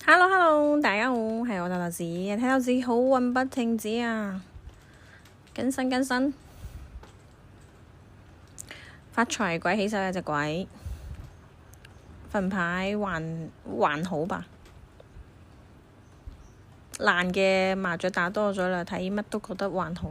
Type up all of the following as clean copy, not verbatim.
Hello Hello，大家好，係我豆豆子，睇豆子好運不停止啊！更新，發財鬼起手有隻鬼，份牌還好吧？爛嘅麻雀打多咗啦，睇乜都覺得還好。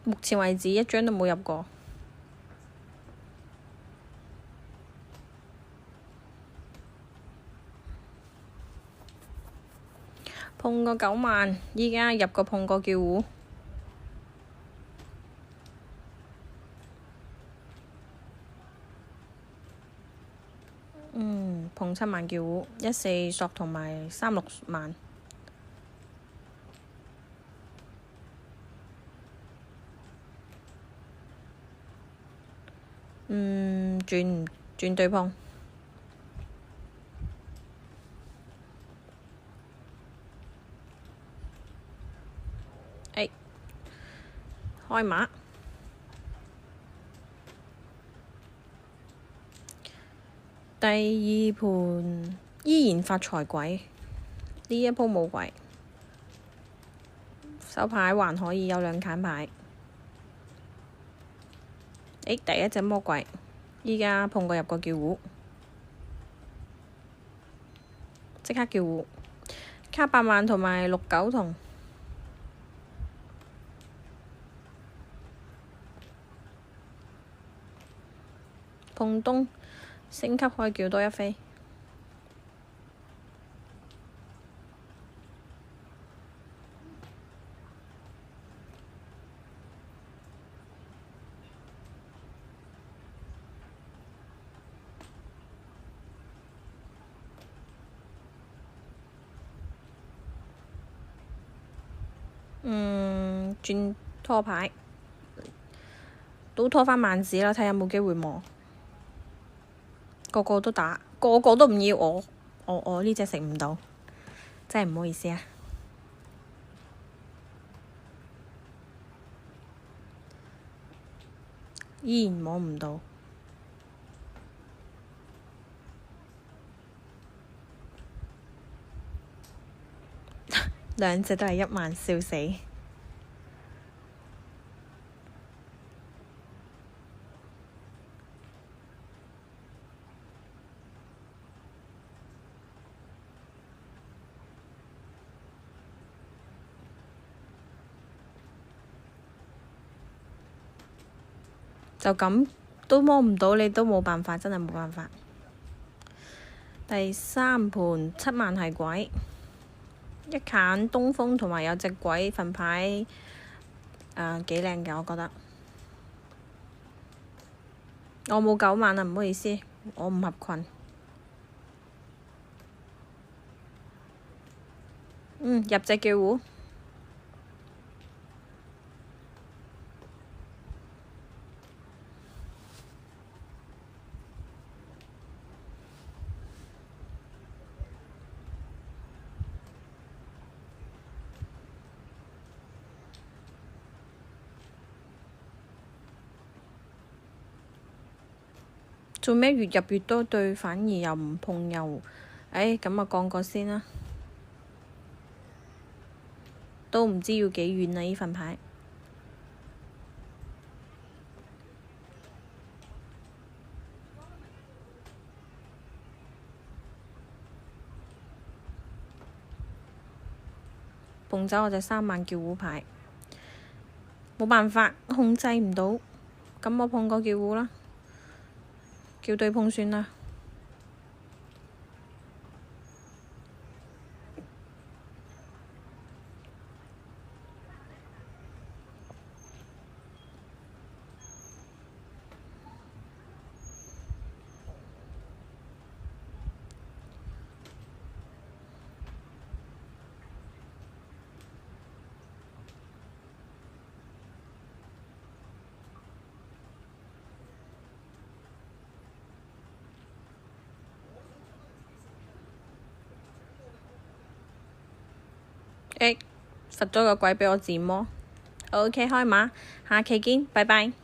目前為止一張都冇入過。碰過9萬，依家入個碰過叫糊。碰7萬叫糊，14索同埋36萬。轉對碰。開馬。第二盤依然發財鬼，呢一鋪冇鬼，手牌還可以有2揀牌。第一隻魔鬼，依家碰過入個叫糊，即刻叫糊，卡8萬同埋6、9同。碰東升級可以叫多一飛。轉拖牌，都拖返萬子啦，睇下有冇機會磨。個個都打，個個都唔要我呢隻食唔到，真係唔好意思啊！依然摸唔到，兩隻都係1萬，笑死！就咁都摸唔到，你都冇辦法，真係冇辦法。第3盤7萬係鬼，一揀東風同埋有隻鬼份牌，幾靚嘅，我覺得。我冇9萬啊，唔好意思，我唔合群。入隻叫糊。做咩越入越多對，反而又唔碰又？咁啊降個先啦，都唔知要幾遠啊！呢份牌碰走我隻3萬叫糊牌，冇辦法控制唔到，咁我碰個叫糊啦，叫對碰算啦。罰咗個鬼畀我自摸。OK，開碼，下期見，拜拜。